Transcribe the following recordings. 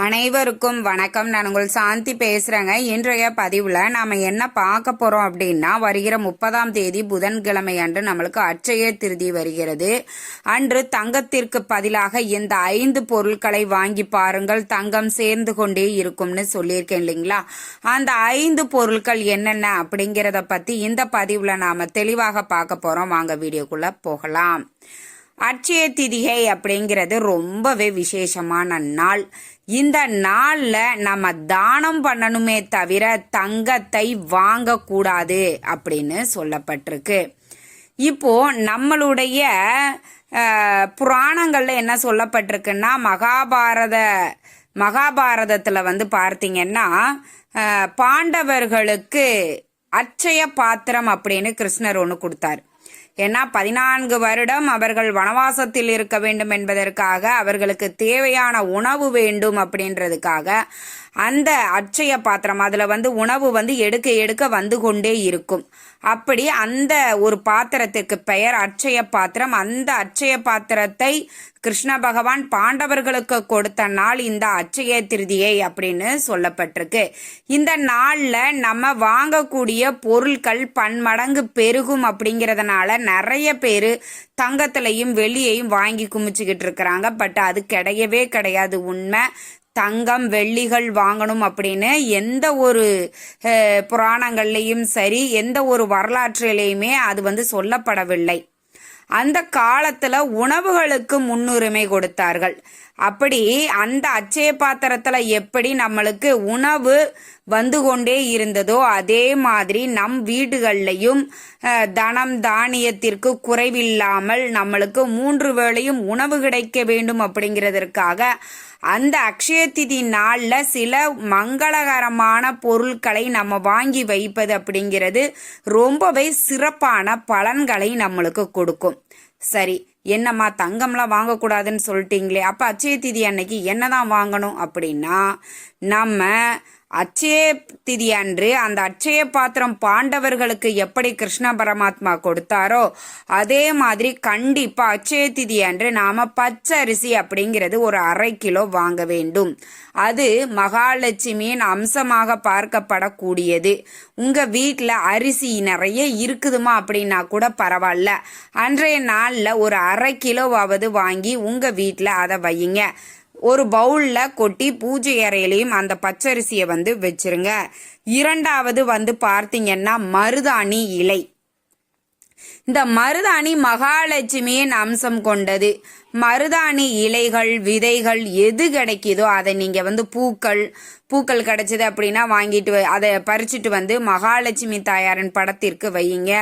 அனைவருக்கும் வணக்கம். நான் உங்கள் சாந்தி பேசுறேங்க. இன்றைய பதிவுல நாம என்ன பார்க்க போறோம் அப்படின்னா, வருகிற 30ஆம் தேதி புதன்கிழமை அன்று நம்மளுக்கு அட்சய திருதி வருகிறது. அன்று தங்கத்திற்கு பதிலாக இந்த 5 பொருட்களை வாங்கி பாருங்கள், தங்கம் சேர்ந்து கொண்டே இருக்கும்னு சொல்லியிருக்கேன் இல்லைங்களா? அந்த 5 பொருட்கள் என்னென்ன அப்படிங்கிறத பத்தி இந்த பதிவுல நாம தெளிவாக பார்க்க போறோம். வாங்க வீடியோக்குள்ள போகலாம். அட்சய திதிகை அப்படிங்கிறது ரொம்பவே விசேஷமான நாள். இந்த நாள்ல நம்ம தானம் பண்ணணுமே தவிர தங்கத்தை வாங்கக்கூடாது அப்படின்னு சொல்லப்பட்டிருக்கு. இப்போ நம்மளுடைய புராணங்கள்ல என்ன சொல்லப்பட்டிருக்குன்னா, மகாபாரதத்துல பார்த்தீங்கன்னா, பாண்டவர்களுக்கு அட்சய பாத்திரம் அப்படின்னு கிருஷ்ணர் ஒன்று கொடுத்தார். ஏன்னா 14 வருடம் அவர்கள் வனவாசத்தில் இருக்க வேண்டும் என்பதற்காக, அவர்களுக்கு தேவையான உணவு வேண்டும் அப்படின்றதுக்காக அந்த அட்சய பாத்திரம், அதுல உணவு எடுக்க எடுக்க வந்து கொண்டே இருக்கும். அப்படி அந்த ஒரு பாத்திரத்துக்கு பெயர் அட்சய பாத்திரம். அந்த அட்சய பாத்திரத்தை கிருஷ்ண பகவான் பாண்டவர்களுக்கு கொடுத்த நாள் இந்த அட்சய திருதியை அப்படின்னு சொல்லப்பட்டிருக்கு. இந்த நாள்ல நம்ம வாங்கக்கூடிய பொருட்கள் பன்மடங்கு பெருகும் அப்படிங்கறதுனால நிறைய பேரு தங்கத்திலையும் வெள்ளியையும் வாங்கி குமிச்சுக்கிட்டு இருக்கிறாங்க. பட் அது கிடையவே கிடையாது உண்மை. தங்கம் வெள்ளிகள் வாங்கணும் அப்படின்னு எந்த ஒரு புராணங்கள்லையும் சரி, எந்த ஒரு வரலாற்றிலையுமே அது சொல்லப்படவில்லை. அந்த காலத்துல உணவுகளுக்கு முன்னுரிமை கொடுத்தார்கள். அப்படி அந்த அட்சய பாத்திரத்துல எப்படி நம்மளுக்கு உணவு வந்து கொண்டே இருந்ததோ அதே மாதிரி நம் வீடுகள்லையும் தனம் தானியத்திற்கு குறைவில்லாமல் நம்மளுக்கு 3 வேளையும் உணவு கிடைக்க வேண்டும் அப்படிங்கிறதற்காக அந்த அக்ஷய திதி நாள்ல சில மங்களகரமான பொருட்களை நம்ம வாங்கி வைப்பது அப்படிங்கிறது ரொம்பவே சிறப்பான பலன்களை நம்மளுக்கு கொடுக்கும். சரி, என்னம்மா தங்கம்லாம் வாங்கக்கூடாதுன்னு சொல்லிட்டீங்களே, அப்ப அட்சய திதி அன்னைக்கு என்னதான் வாங்கணும் அப்படின்னா, நம்ம அட்சய திதி அன்று அந்த அட்சய பாத்திரம் பாண்டவர்களுக்கு எப்படி கிருஷ்ண பரமாத்மா கொடுத்தாரோ அதே மாதிரி கண்டிப்பா அட்சய திதி அன்று நாம பச்சரிசி அப்படிங்கிறது ஒரு 1/2 கிலோ வாங்க வேண்டும். அது மகாலட்சுமியின் அம்சமாக பார்க்கப்படக்கூடியது. உங்க வீட்டுல அரிசி நிறைய இருக்குதுமா அப்படின்னா கூட பரவாயில்ல, அன்றைய நாள்ல ஒரு 1/2 கிலோவாவது வாங்கி உங்க வீட்டுல அதை வையுங்க. ஒரு பவுல்ல கொட்டி பூஜை அறையிலையும் அந்த பச்சரிசியை வச்சிருங்க. இரண்டாவது பார்த்தீங்கன்னா மருதாணி இலை. இந்த மருதாணி மகாலட்சுமியின் அம்சம் கொண்டது. மருதாணி இலைகள் விதைகள் எது கிடைக்குதோ அதை நீங்க பூக்கள் கிடைச்சது அப்படின்னா வாங்கிட்டு அதை பறிச்சுட்டு மகாலட்சுமி தாயாரின் படத்திற்கு வையுங்க.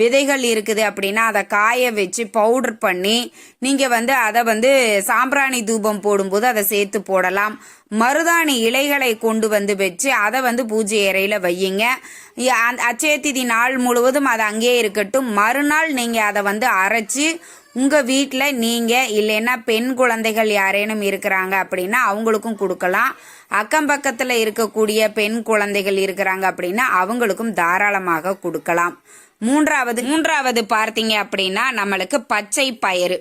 விதைகள் இருக்குது அப்படின்னா அதை காய வச்சு பவுடர் பண்ணி நீங்க அதை சாம்பிராணி தூபம் போடும்போது அதை சேர்த்து போடலாம். மருதாணி இலைகளை கொண்டு வச்சு அதை பூஜை அறையில வையுங்க. அட்சய திதி நாள் முழுவதும் அது அங்கேயே இருக்கட்டும். மறுநாள் நீங்க அதை அரைச்சு உங்க வீட்டுல நீங்க இல்லைன்னா பெண் குழந்தைகள் யாரேனும் இருக்கிறாங்க அப்படின்னா அவங்களுக்கும் கொடுக்கலாம். அக்கம் பக்கத்துல இருக்கக்கூடிய பெண் குழந்தைகள் இருக்கிறாங்க அப்படின்னா அவங்களுக்கும் தாராளமாக கொடுக்கலாம். மூன்றாவது பார்த்தீங்க அப்படின்னா நம்மளுக்கு பச்சை பயிறு.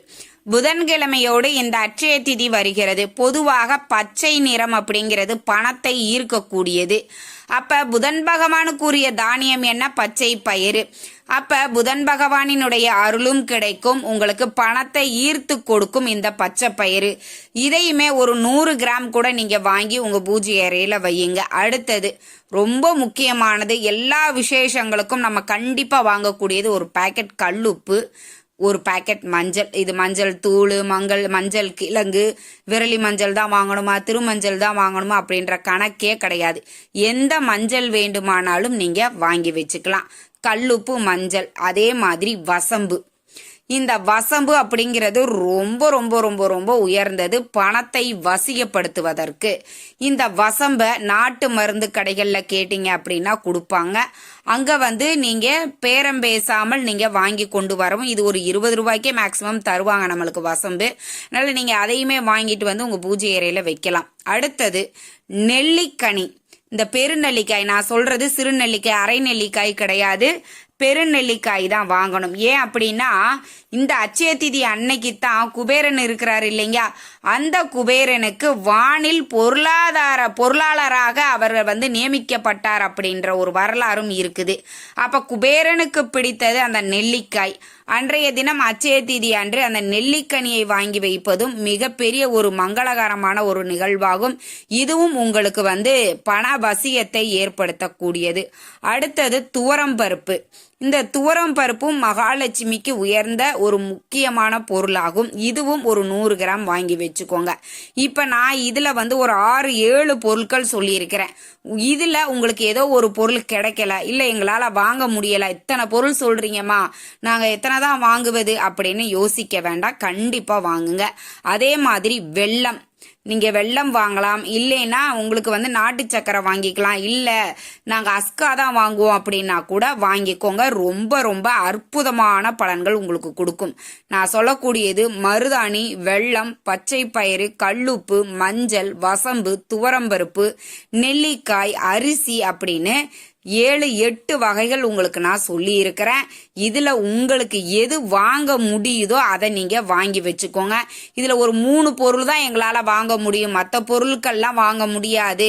புதன்கிழமையோடு இந்த அட்சய திதி வருகிறது. பொதுவாக பச்சை நிறம் அப்படிங்கிறது பணத்தை ஈர்க்கக்கூடியது. அப்ப புதன் பகவானுக்குரிய தானியம் என்ன? பச்சை பயிறு. அப்ப புதன் பகவானினுடைய அருளும் கிடைக்கும், உங்களுக்கு பணத்தை ஈர்த்து கொடுக்கும் இந்த பச்சை பயிறு. இதையுமே ஒரு 100 கிராம் கூட நீங்க வாங்கி உங்க பூஜை அறையில வையுங்க. அடுத்தது ரொம்ப முக்கியமானது, எல்லா விசேஷங்களுக்கும் நம்ம கண்டிப்பா வாங்கக்கூடியது ஒரு பாக்கெட் கல்லுப்பு, ஒரு பாக்கெட் மஞ்சள். இது மஞ்சள் தூள், மஞ்சள் கிழங்கு, விரலி மஞ்சள் தான் வாங்கணுமா, திருமஞ்சள் தான் வாங்கணுமா அப்படின்ற கணக்கே கிடையாது. எந்த மஞ்சள் வேண்டுமானாலும் நீங்க வாங்கி வச்சுக்கலாம். கல்லுப்பு, மஞ்சள், அதே மாதிரி வசம்பு. இந்த வசம்பு அப்படிங்கிறது ரொம்ப ரொம்ப ரொம்ப ரொம்ப உயர்ந்தது பணத்தை வசியப்படுத்துவதற்கு. இந்த வசம்ப நாட்டு மருந்து கடைகள்ல கேட்டீங்க அப்படின்னா கொடுப்பாங்க. அங்க நீங்க பேரம் பேசாமல் நீங்க வாங்கி கொண்டு வரவும். இது ஒரு 20 ரூபாய்க்கே மேக்சிமம் தருவாங்க நம்மளுக்கு வசம்பு. அதனால நீங்க அதையுமே வாங்கிட்டு உங்க பூஜை அறையில வைக்கலாம். அடுத்தது நெல்லிக்கனி. இந்த பெருநெல்லிக்காய், நான் சொல்றது சிறு நெல்லிக்காய், அரை நெல்லிக்காய் கிடையாது. பெருநெல்லிக்காய் தான் வாங்கணும். ஏன் அப்படின்னா இந்த அட்சய திதி அன்னைக்கு தான் குபேரன் இருக்கிறார் இல்லைங்க, அந்த குபேரனுக்கு வானில் பொருளாளராக அவர் நியமிக்கப்பட்டார் அப்படின்ற ஒரு வரலாறும் இருக்குது. அப்ப குபேரனுக்கு பிடித்தது அந்த நெல்லிக்காய். அன்றைய தினம் அட்சய திதி அன்று அந்த நெல்லிக்கனியை வாங்கி வைப்பதும் மிகப்பெரிய ஒரு மங்களகரமான ஒரு நிகழ்வாகும். இதுவும் உங்களுக்கு பண வசியத்தை ஏற்படுத்தக்கூடியது. அடுத்தது துவரம் பருப்பு. இந்த துவரம் பருப்பும் மகாலட்சுமிக்கு உயர்ந்த ஒரு முக்கியமான பொருளாகும். இதுவும் ஒரு 100 கிராம் வாங்கி வச்சுக்கோங்க. இப்ப நான் இதுல ஒரு 6-7 பொருட்கள் சொல்லியிருக்கிறேன். இதுல உங்களுக்கு ஏதோ ஒரு பொருள் கிடைக்கல, இல்ல எங்களால வாங்க முடியல, இத்தனை பொருள் சொல்றீங்கம்மா, நாங்க எத்தனை தான் வாங்குவது அப்படின்னு யோசிக்க வேண்டாம், கண்டிப்பா வாங்குங்க. அதே மாதிரி வெல்லம், நீங்க வெல்லம் வாங்கலாம், இல்லைன்னா உங்களுக்கு நாட்டு சக்கரை வாங்கிக்கலாம், இல்ல நாங்க அஸ்கா தான் வாங்குவோம் அப்படின்னா கூட வாங்கிக்கோங்க. ரொம்ப ரொம்ப அற்புதமான பலன்கள் உங்களுக்கு கொடுக்கும். நான் சொல்லக்கூடியது மருதாணி, வெல்லம், பச்சை பயிறு, கல்லுப்பு, மஞ்சள், வசம்பு, துவரம்பருப்பு, நெல்லிக்காய், அரிசி அப்படின்னு 7-8 வகைகள் உங்களுக்கு நான் சொல்லி இருக்கிறேன். இதுல உங்களுக்கு எது வாங்க முடியுதோ அதை நீங்க வாங்கி வச்சுக்கோங்க. இதுல ஒரு 3 பொருள் தான் எங்களால வாங்க முடியும், மற்ற பொருட்கள்லாம் வாங்க முடியாது,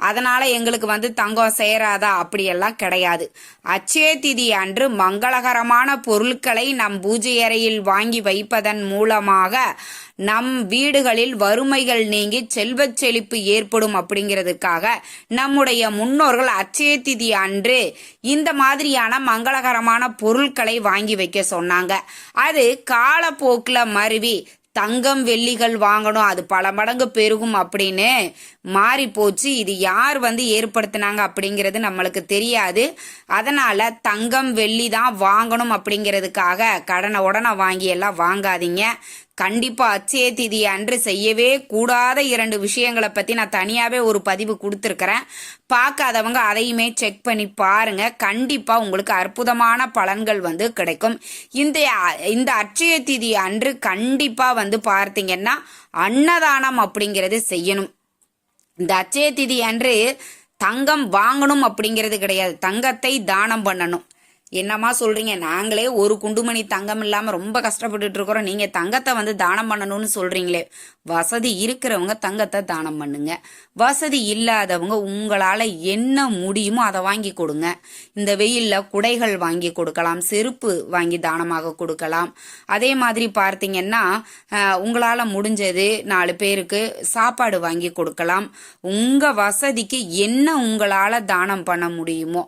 அதனால எங்களுக்கு தங்கம் சேராதா அப்படியெல்லாம் கிடையாது. அட்சய திதி அன்று மங்களகரமான பொருட்களை நம் பூஜை அறையில் வாங்கி வைப்பதன் மூலமாக நம் வீடுகளில் வறுமைகள் நீங்கி செல்வச் செழிப்பு ஏற்படும் அப்படிங்கிறதுக்காக நம்முடைய முன்னோர்கள் அட்சய திதி அன்று இந்த மாதிரியான மங்களகரமான பொருட்களை வாங்கி வைக்க சொன்னாங்க. அது காலப்போக்கில் மருவி தங்கம் வெள்ளிகள் வாங்கணும், அது பல மடங்கு பெருகும் அப்படின்னு மாறி போச்சு. இது யார் ஏற்படுத்தினாங்க அப்படிங்கிறது நம்மளுக்கு தெரியாது. அதனால தங்கம் வெள்ளி தான் வாங்கணும் அப்படிங்கிறதுக்காக உடனே வாங்கி எல்லாம் வாங்காதீங்க. கண்டிப்பா அட்சய திதி அன்று செய்யவே கூடாத 2 விஷயங்களை பத்தி நான் தனியாவே ஒரு பதிவு கொடுத்துருக்கிறேன். பார்க்காதவங்க அதையுமே செக் பண்ணி பாருங்க. கண்டிப்பா உங்களுக்கு அற்புதமான பலன்கள் கிடைக்கும். இந்த அட்சய திதி அன்று கண்டிப்பா பார்த்தீங்கன்னா அன்னதானம் அப்படிங்கிறது செய்யணும். இந்த அட்சய திதி அன்று தங்கம் வாங்கணும் அப்படிங்கிறது கிடையாது, தங்கத்தை தானம் பண்ணணும். என்னம்மா சொல்றீங்க, நாங்களே ஒரு குண்டுமணி தங்கம் இல்லாம ரொம்ப கஷ்டப்பட்டுட்டு இருக்கிறோம், நீங்க தங்கத்தை தானம் பண்ணணும்னு சொல்றீங்களே. வசதி இருக்கிறவங்க தங்கத்தை தானம் பண்ணுங்க, வசதி இல்லாதவங்க உங்களால என்ன முடியுமோ அதை வாங்கி கொடுங்க. இந்த வெயில்ல குடைகள் வாங்கி கொடுக்கலாம், செருப்பு வாங்கி தானமாக கொடுக்கலாம். அதே மாதிரி பார்த்தீங்கன்னா உங்களால முடிஞ்சது 4 பேருக்கு சாப்பாடு வாங்கி கொடுக்கலாம். உங்க வசதிக்கு என்ன உங்களால தானம் பண்ண முடியுமோ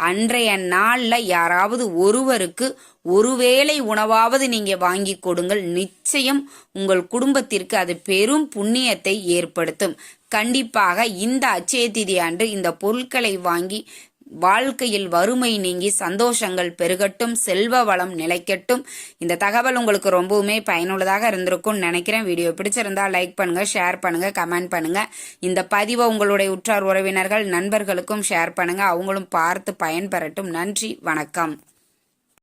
அன்றைய நாள்ல யாராவது ஒருவருக்கு ஒருவேளை உணவாவது நீங்க வாங்கி கொடுங்கள். நிச்சயம் உங்கள் குடும்பத்திற்கு அது பெரும் புண்ணியத்தை ஏற்படுத்தும். கண்டிப்பாக இந்த அட்சய திதி அன்று இந்த பொருட்களை வாங்கி வாழ்க்கையில் வறுமை நீங்கி சந்தோஷங்கள் பெருகட்டும், செல்வ வளம் நிலைக்கட்டும். இந்த தகவல் உங்களுக்கு ரொம்பவுமே பயனுள்ளதாக இருந்திருக்கும்னு நினைக்கிறேன். வீடியோ பிடிச்சிருந்தா லைக் பண்ணுங்க, ஷேர் பண்ணுங்க, கமெண்ட் பண்ணுங்க. இந்த பதிவை உங்களுடைய உற்றார் உறவினர்கள் நண்பர்களுக்கும் ஷேர் பண்ணுங்க, அவங்களும் பார்த்து பயன்பெறட்டும். நன்றி, வணக்கம்.